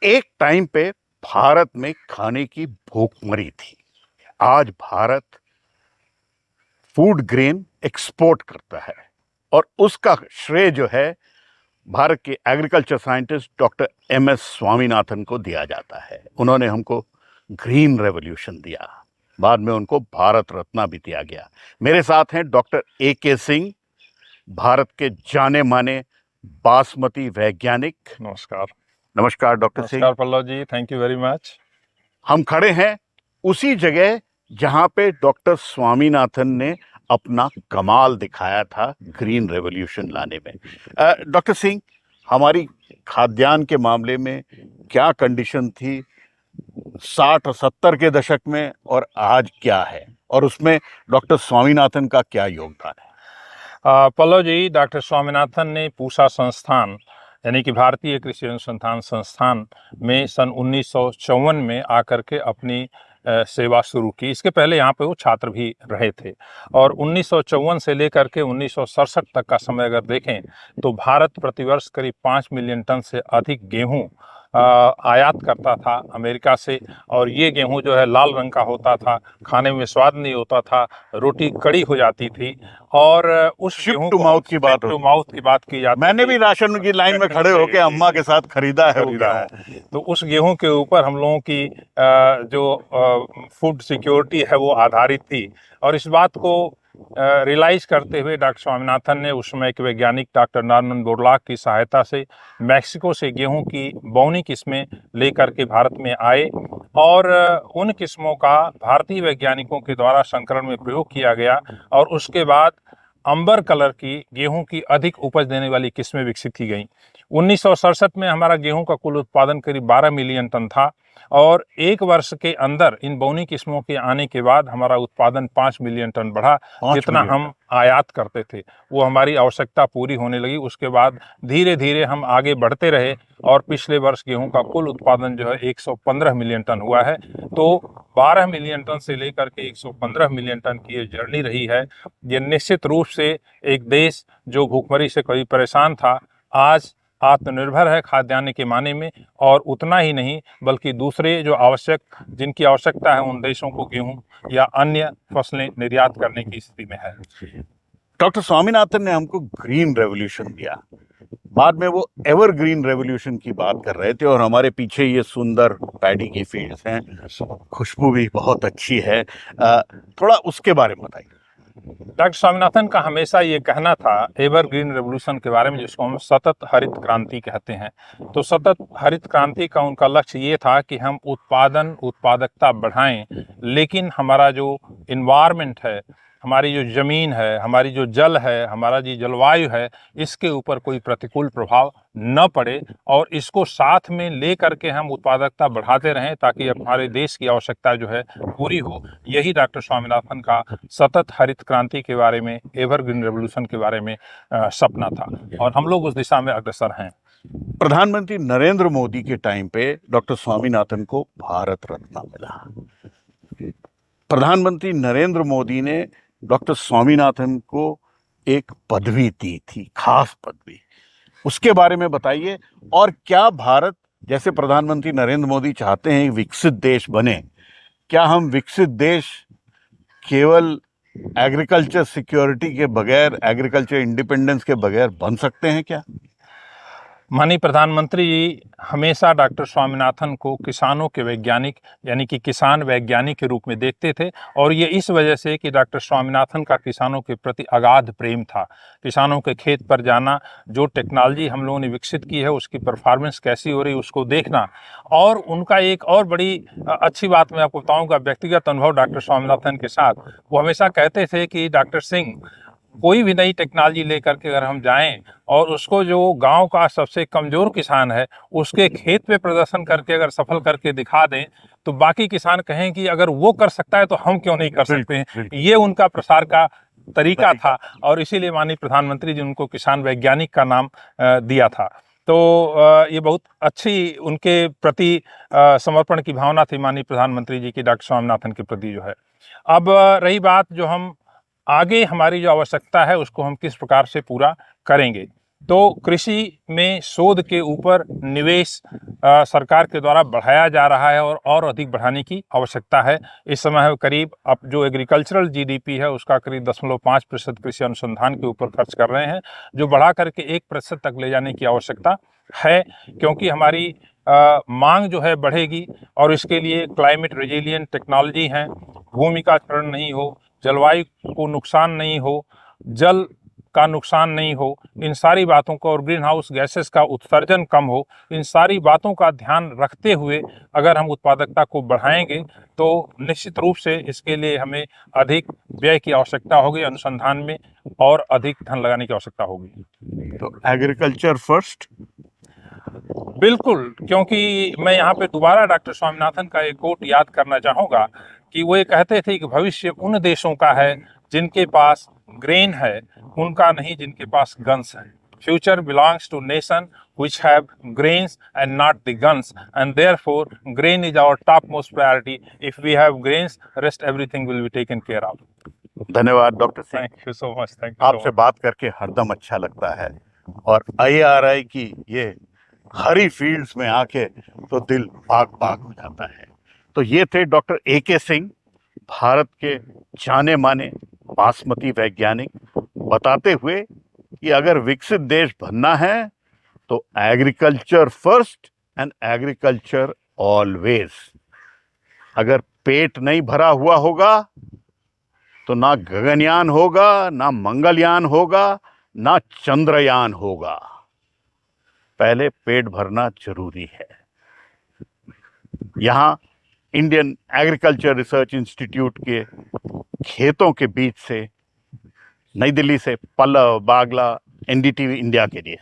एक टाइम पे भारत में खाने की भूखमरी थी। आज भारत फूड ग्रेन एक्सपोर्ट करता है और उसका श्रेय जो है भारत के agriculture scientist doctor MS. Swaminathan को दिया जाता है। उन्होंने हमको ग्रीन रेवोल्यूशन दिया, बाद में उनको भारत रत्न भी दिया गया। मेरे साथ हैं डॉक्टर ए.के. सिंह, भारत के जाने माने बासमती वैज्ञानिक। नमस्कार। नमस्कार डॉक्टर सिंह। नमस्कार पल्लव जी, थैंक यू वेरी मच। हम खड़े हैं उसी जगह जहां पे डॉक्टर स्वामीनाथन ने अपना कमाल दिखाया था ग्रीन रेवोल्यूशन लाने में। डॉक्टर सिंह, हमारी खाद्यान्न के मामले में क्या कंडीशन थी 60 और 70 के दशक में और आज क्या है, और उसमें डॉक्टर स्वामीनाथन का क्या योगदान है? पल्लव जी, डॉक्टर स्वामीनाथन ने पूसा संस्थान यानी कि भारतीय कृषि अनुसंधान संस्थान में सन 1954 में आकर के अपनी सेवा शुरू की। इसके पहले यहाँ पे वो छात्र भी रहे थे और 1954 से लेकर के 1967 तक का समय अगर देखें तो भारत प्रतिवर्ष करीब 5 मिलियन टन से अधिक गेहूं आयात करता था अमेरिका से। और ये गेहूं जो है लाल रंग का होता था, खाने में स्वाद नहीं होता था, रोटी कड़ी हो जाती थी। और उस शिप गेहूं टू को माउथ की बात टू माउथ की बात की जाती मैंने थी। भी राशन की लाइन में खड़े होकर अम्मा के साथ खरीदा है वो गेहूं। तो उस गेहूं के ऊपर हम लोगों की जो फूड सिक्योरिटी है वो आधारित थी। और इस बात को रियलाइज करते हुए डॉक्टर स्वामीनाथन ने उस समय के वैज्ञानिक डॉक्टर नॉर्मन बोरलॉग की सहायता से मैक्सिको से गेहूं की बौनी किस्में लेकर के भारत में आए और उन किस्मों का भारतीय वैज्ञानिकों के द्वारा संकरण में प्रयोग किया गया। और उसके बाद अंबर कलर की गेहूं की अधिक उपज देने वाली किस्में विकसित की गईं। 1967 में हमारा गेहूं का कुल उत्पादन करीब 12 मिलियन टन था और एक वर्ष के अंदर इन बौनी किस्मों के आने के बाद हमारा उत्पादन 5 मिलियन टन बढ़ा। जितना हम आयात करते थे वो हमारी आवश्यकता पूरी होने लगी। उसके बाद धीरे धीरे हम आगे बढ़ते रहे और पिछले वर्ष गेहूं का कुल उत्पादन जो है 115 मिलियन टन हुआ है। तो 12 मिलियन टन से लेकर के 115 मिलियन टन की ये जर्नी रही है। ये निश्चित रूप से एक देश जो भूखमरी से कभी परेशान था आज आत्मनिर्भर है खाद्यान्न के माने में। और उतना ही नहीं बल्कि दूसरे जो जिनकी आवश्यकता है उन देशों को गेहूं या अन्य फसलें निर्यात करने की स्थिति में है। डॉक्टर स्वामीनाथन ने हमको ग्रीन रेवोल्यूशन दिया, बाद में वो एवरग्रीन रेवोल्यूशन की बात कर रहे थे। और हमारे पीछे ये सुंदर पैडी की फील्ड्स हैं, खुशबू भी बहुत अच्छी है। थोड़ा उसके बारे में बताइए। डॉक्टर स्वामीनाथन का हमेशा ये कहना था एवरग्रीन रेवोल्यूशन के बारे में, जिसको हम सतत हरित क्रांति कहते हैं। तो सतत हरित क्रांति का उनका लक्ष्य ये था कि हम उत्पादकता बढ़ाएं, लेकिन हमारा जो इन्वायरमेंट है, हमारी जो ज़मीन है, हमारी जो जल है, हमारा जो जलवायु है, इसके ऊपर कोई प्रतिकूल प्रभाव न पड़े और इसको साथ में ले करके हम उत्पादकता बढ़ाते रहें ताकि हमारे देश की आवश्यकता जो है पूरी हो। यही डॉक्टर स्वामीनाथन का सतत हरित क्रांति के बारे में, एवरग्रीन रेवोल्यूशन के बारे में सपना था और हम लोग उस दिशा में अग्रसर हैं। प्रधानमंत्री नरेंद्र मोदी के टाइम पे डॉक्टर स्वामीनाथन को भारत रत्न मिला। प्रधानमंत्री नरेंद्र मोदी ने डॉक्टर स्वामीनाथन को एक पदवी दी थी, खास पदवी, उसके बारे में बताइए। और क्या भारत, जैसे प्रधानमंत्री नरेंद्र मोदी चाहते हैं विकसित देश बने, क्या हम विकसित देश केवल एग्रीकल्चर सिक्योरिटी के बगैर, एग्रीकल्चर इंडिपेंडेंस के बगैर बन सकते हैं क्या? माननीय प्रधानमंत्री जी हमेशा डॉक्टर स्वामीनाथन को किसानों के वैज्ञानिक यानी कि किसान वैज्ञानिक के रूप में देखते थे। और ये इस वजह से कि डॉक्टर स्वामीनाथन का किसानों के प्रति अगाध प्रेम था। किसानों के खेत पर जाना, जो टेक्नोलॉजी हम लोगों ने विकसित की है उसकी परफॉर्मेंस कैसी हो रही है उसको देखना। और उनका एक और बड़ी अच्छी बात मैं आपको बताऊँगा, व्यक्तिगत अनुभव डॉक्टर स्वामीनाथन के साथ, वो हमेशा कहते थे कि डॉक्टर सिंह, कोई भी नई टेक्नोलॉजी लेकर के अगर हम जाएं और उसको जो गांव का सबसे कमजोर किसान है उसके खेत पे प्रदर्शन करके अगर सफल करके दिखा दें तो बाकी किसान कहें कि अगर वो कर सकता है तो हम क्यों नहीं कर सकते हैं। ये उनका प्रसार का तरीका था और इसीलिए माननीय प्रधानमंत्री जी उनको किसान वैज्ञानिक का नाम दिया था। तो ये बहुत अच्छी उनके प्रति समर्पण की भावना थी माननीय प्रधानमंत्री जी की डॉक्टर स्वामीनाथन के प्रति जो है। अब रही बात जो हम आगे हमारी जो आवश्यकता है उसको हम किस प्रकार से पूरा करेंगे। तो कृषि में शोध के ऊपर निवेश सरकार के द्वारा बढ़ाया जा रहा है और अधिक बढ़ाने की आवश्यकता है। इस समय करीब अब जो एग्रीकल्चरल जीडीपी है उसका करीब 0.5% कृषि अनुसंधान के ऊपर खर्च कर रहे हैं, जो बढ़ा करके 1% तक ले जाने की आवश्यकता है, क्योंकि हमारी मांग जो है बढ़ेगी और इसके लिए क्लाइमेट रेजिलिएंट टेक्नोलॉजी है, भूमि का क्षरण नहीं हो, जलवायु को नुकसान नहीं हो, जल का नुकसान नहीं हो, इन सारी बातों को, और ग्रीन हाउस गैसेस का उत्सर्जन कम हो, इन सारी बातों का ध्यान रखते हुए अगर हम उत्पादकता को बढ़ाएंगे तो निश्चित रूप से इसके लिए हमें अधिक व्यय की आवश्यकता होगी, अनुसंधान में और अधिक धन लगाने की आवश्यकता होगी। तो एग्रीकल्चर फर्स्ट, बिल्कुल, क्योंकि मैं यहाँ पे दोबारा डॉक्टर स्वामीनाथन का एक कोट याद करना चाहूँगा कि वो ये कहते थे कि भविष्य उन देशों का है जिनके पास ग्रेन है, उनका नहीं जिनके पास गन्स है। Future belongs to nation which have grains and not the guns, and therefore grain is our topmost priority. If we have grains, rest everything will be taken care of. धन्यवाद doctor Singh. Thank you so much. Thank you so आपसे much. बात करके हरदम अच्छा लगता है, और IRI की ये हरी फील्ड्स में आके तो दिल बाग बाग हो जाता है। तो ये थे डॉक्टर AK सिंह, भारत के जाने माने बासमती वैज्ञानिक, बताते हुए कि अगर विकसित देश बनना है तो agriculture first and agriculture always. अगर पेट नहीं भरा हुआ होगा तो ना गगनयान होगा, ना मंगलयान होगा, ना चंद्रयान होगा। पहले पेट भरना जरूरी है। यहाँ इंडियन एग्रीकल्चर रिसर्च इंस्टीट्यूट के खेतों के बीच से, नई दिल्ली से पल्लव बागला, NDTV इंडिया के लिए।